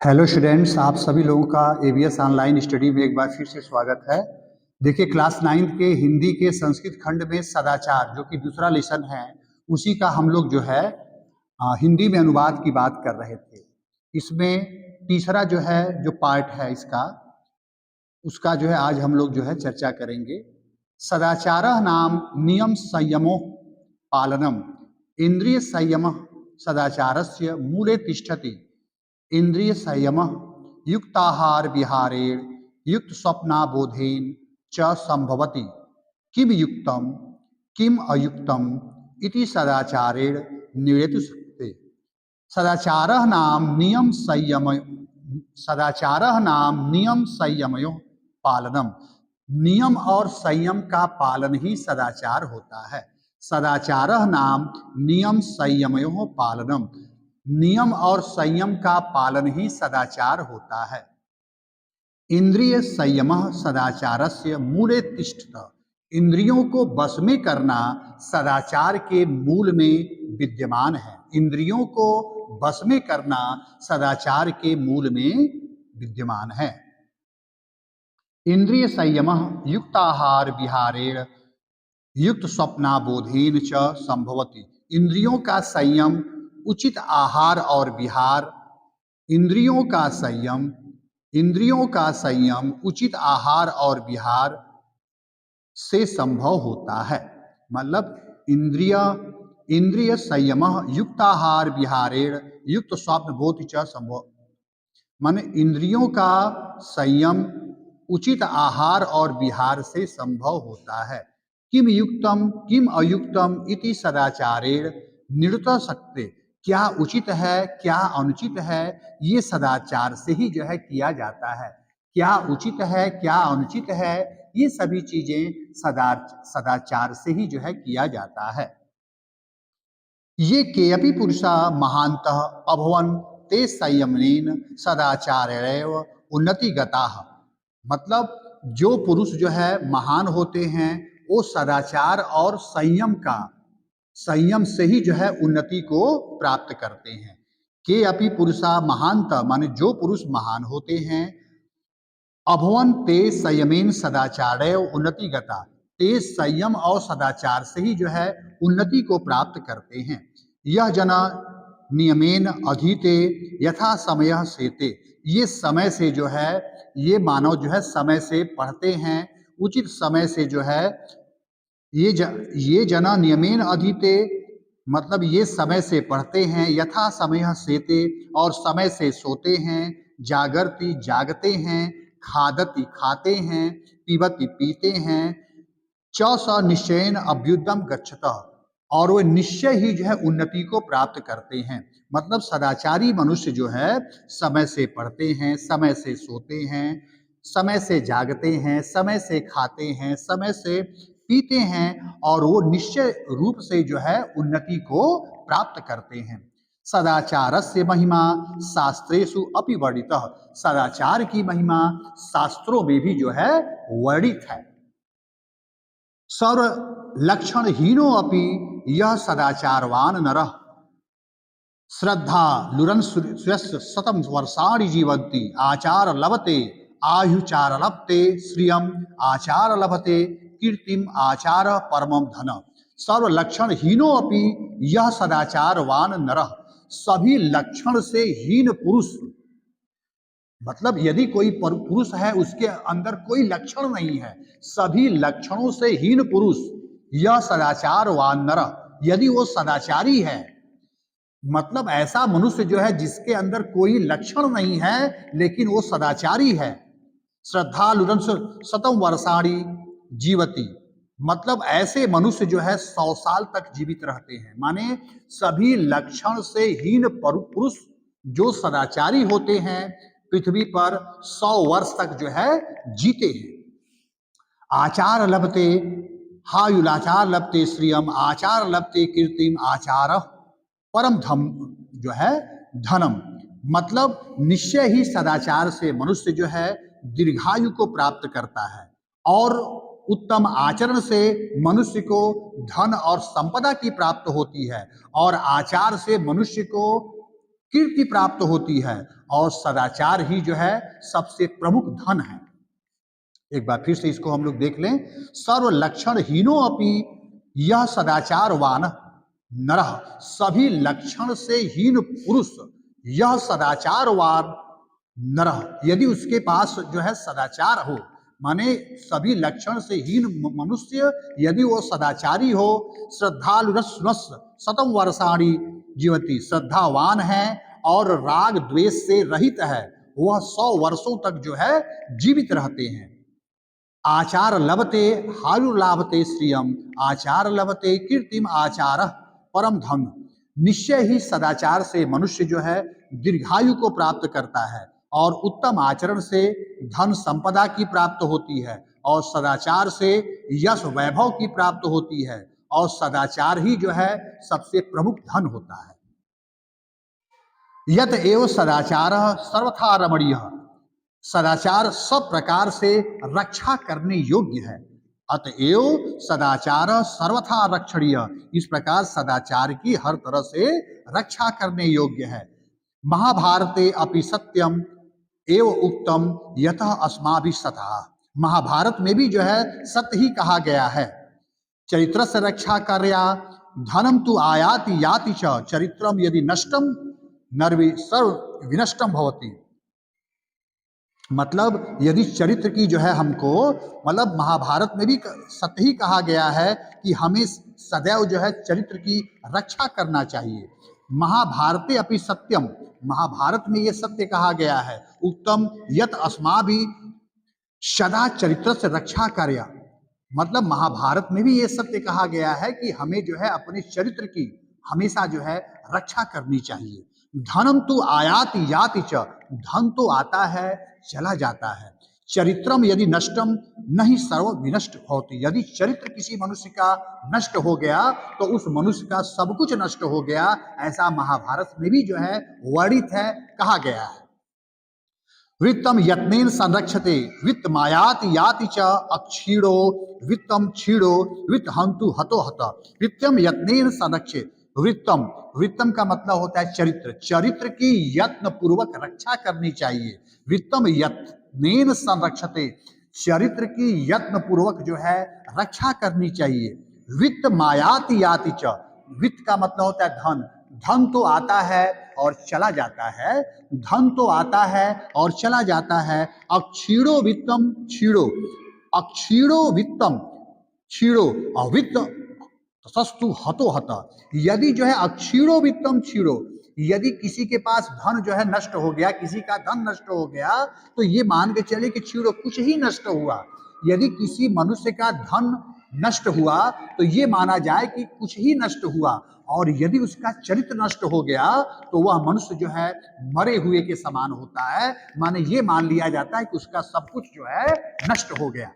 Hello students, आप सभी लोगों का एबीएस ऑनलाइन स्टडी में एक बार फिर से स्वागत है। देखिए, क्लास 9th के हिंदी के संस्कृत खंड में सदाचार जो कि दूसरा लेसन है, उसी का हम लोग जो है हिंदी में अनुवाद की बात कर रहे थे। इसमें तीसरा जो है जो पार्ट है इसका, उसका जो है आज हम लोग जो है चर्चा करेंगे। सदाचारः नाम नियम संयमो पालनम इंद्रिय संयम सदाचारस्य मूले तिष्ठति। इंद्रिय संयम युक्ताहार विहारेण युक्त स्वप्नाबोधेन च संभवति। किम युक्तम किम अयुक्तम इति सदाचारेण निर्णेतुं शक्यते। सदाचारः नाम नियम संयम सदाचारः नाम नियम संयमयो पालनम। नियम और संयम का पालन ही सदाचार होता है। सदाचारः नाम नियम संयमयो पालनम। नियम और संयम का पालन ही सदाचार होता है। इंद्रिय संयम सदाचारस्य मूले तिष्ठत। इंद्रियों को वश में करना सदाचार के मूल में विद्यमान है। इंद्रियों को वश में करना सदाचार के मूल में विद्यमान है। इंद्रिय संयम युक्ताहार विहारेण युक्त स्वप्नाबोधेन च संभवति। इंद्रियों का संयम उचित आहार और विहार इंद्रियों का संयम उचित आहार और विहार से संभव होता है। मतलब इंद्रिय संयम युक्ताहार विहारेण युक्त स्वप्न बोध च संभव। माने इंद्रियों का संयम उचित आहार और विहार से संभव होता है। किम युक्तम किम अयुक्तम इति सदाचारेण निर्णेतुं शक्यते। क्या उचित है क्या अनुचित है, ये सदाचार से ही जो है किया जाता है। क्या उचित है क्या अनुचित है, ये सभी चीजें सदाचार से ही जो है किया जाता है। ये केऽपि पुरुषा महान्तः अभवन् ते संयमेन सदाचारेणैव उन्नति गताः। मतलब जो पुरुष जो है महान होते हैं वो सदाचार और संयम से ही जो है उन्नति को प्राप्त करते हैं। के अपि पुरुषा महांत माने जो पुरुष महान होते हैं, अभवन ते संयमेन सदाचार उन्नति गता, ते संयम और सदाचार से ही जो है उन्नति को प्राप्त करते हैं। यह जना नियमेन अधीते यथा समय सेते। ये समय से जो है ये मानव जो है समय से पढ़ते हैं, उचित समय से जो है ये जना नियमेन अधीते, मतलब ये समय से पढ़ते हैं, यथा समय सेते और समय से सोते हैं, जागरति जागते हैं, खादति खाते हैं, पीबति पीते हैं, च स निश्चयेन अभ्युदम गच्छतः और वे निश्चय ही जो है उन्नति को प्राप्त करते हैं। मतलब सदाचारी मनुष्य जो है समय से पढ़ते हैं, समय से सोते हैं, समय से जागते हैं, समय से खाते हैं, समय से पीते हैं और वो निश्चय रूप से जो है उन्नति को प्राप्त करते हैं। सदाचारस्य महिमा शास्त्रेषु अपि वर्णितः। सदाचार की महिमा शास्त्रों में भी जो है वर्णित है। सर्व लक्षण हीनो अपि यह सदाचारवान नरः श्रद्धा लुरन शतम वर्षाणि जीवन्ति आचार लभते आयुचार लभते श्रियम आचार लभते कीर्तिम आचार परमम धन। सर्व लक्षण हीनो अपि यह सदाचारवान नरः। सभी लक्षण से हीन पुरुष, मतलब यदि कोई पुरुष है उसके अंदर कोई लक्षण नहीं है, सभी लक्षणों से हीन पुरुष, यह सदाचारवान नरः, यदि वो सदाचारी है, मतलब ऐसा मनुष्य जो है जिसके अंदर कोई लक्षण नहीं है लेकिन वो सदाचारी है। श्रद्धालुरंश शतम वर्षाणि जीवति, मतलब ऐसे मनुष्य जो है 100 साल तक जीवित रहते हैं। माने सभी लक्षण से हीन पुरुष जो सदाचारी होते हैं पृथ्वी पर 100 वर्ष तक जो है जीते हैं। आचार लभते हायुलाचार लभते श्रियम आचार लभते कीर्तिम आचार परम धम जो है धनम। मतलब निश्चय ही सदाचार से मनुष्य जो है दीर्घायु को प्राप्त करता है और उत्तम आचरण से मनुष्य को धन और संपदा की प्राप्त होती है और आचार से मनुष्य को कीर्ति प्राप्त होती है और सदाचार ही जो है सबसे प्रमुख धन है। एक बार फिर से इसको हम लोग देख लें। सर्व लक्षण हीनो अपि यह सदाचारवान नरः, सभी लक्षण से हीन पुरुष यह सदाचारवान नरः, यदि उसके पास जो है सदाचार हो, माने सभी लक्षण से हीन मनुष्य यदि वो सदाचारी हो, श्रद्धालुरस शतम वर्षाणी जीवती, श्रद्धावान है और राग द्वेष से रहित है, वह 100 वर्षों तक जो है जीवित रहते हैं। आचार लभते हायुर्लाभते श्रियम, आचार लभते कीर्तिम आचार परम धन, निश्चय ही सदाचार से मनुष्य जो है दीर्घायु को प्राप्त करता है और उत्तम आचरण से धन संपदा की प्राप्त होती है और सदाचार से यश वैभव की प्राप्त होती है और सदाचार ही जो है सबसे प्रमुख धन होता है। यत एव सदाचार सर्वथा रमणीय, सदाचार सब प्रकार से रक्षा करने योग्य है। अतएव सदाचार सर्वथा रक्षणीय, इस प्रकार सदाचार की हर तरह से रक्षा करने योग्य है। महाभारते अपि सत्यम एव उत्तम यतः अस्माभिः सतः, महाभारत में भी जो है सत्य ही कहा गया है। चरित्र से रक्षा कार्या धनम तु आयाति याति च, चरित्रम यदि नष्टम नरवि सर्व विनष्टम भवति, मतलब यदि चरित्र की जो है हमको, मतलब महाभारत में भी सत्य ही कहा गया है कि हमें सदैव जो है चरित्र की रक्षा करना चाहिए। महाभारते अपि सत्यम, महाभारत में ये सत्य कहा गया है। उत्तम यत अस्माभि सदा चरित्र से रक्षा कार्य, मतलब महाभारत में भी ये सत्य कहा गया है कि हमें जो है अपने चरित्र की हमेशा जो है रक्षा करनी चाहिए। धनम तो आयाति याति च, धन तो आता है चला जाता है। चरित्रम यदि नष्टम नहीं सर्व विनष्ट होती, यदि चरित्र किसी मनुष्य का नष्ट हो गया तो उस मनुष्य का सब कुछ नष्ट हो गया, ऐसा महाभारत में भी जो है वर्णित है, कहा गया है। वित्तम यत्नेन संरक्षते वित्त मायाति याति च अक्षीणो वित्तम क्षीणो वित्त हंतु हतो हत, वित्तम यत्नेन संरक्षित, वृत्तम, वृत्तम का मतलब होता है चरित्र, चरित्र की यत्न पूर्वक रक्षा करनी चाहिए। वित्तम यत्नेन संरक्षते, चरित्र की यत्न पूर्वक जो है रक्षा करनी चाहिए। वित्त मायाति याति च, वित्त का मतलब होता है धन, धन तो आता है और चला जाता है, धन तो आता है और चला जाता है। अक्षीणो वित्तम क्षीणो, अक्षीणो वित्तम क्षीणो, अवित्त सस्तु हतो हत, यदि जो है अक्षीणो वित्तम क्षीणो, यदि किसी के पास धन जो है नष्ट हो गया, किसी का धन नष्ट हो गया, तो ये मान के चले कि क्षीणो कुछ ही नष्ट हुआ। यदि किसी मनुष्य का धन नष्ट हुआ तो ये माना जाए कि कुछ ही नष्ट हुआ, और यदि उसका चरित्र नष्ट हो गया तो वह मनुष्य जो है मरे हुए के समान होता है, माने ये मान लिया जाता है कि उसका सब कुछ जो है नष्ट हो गया।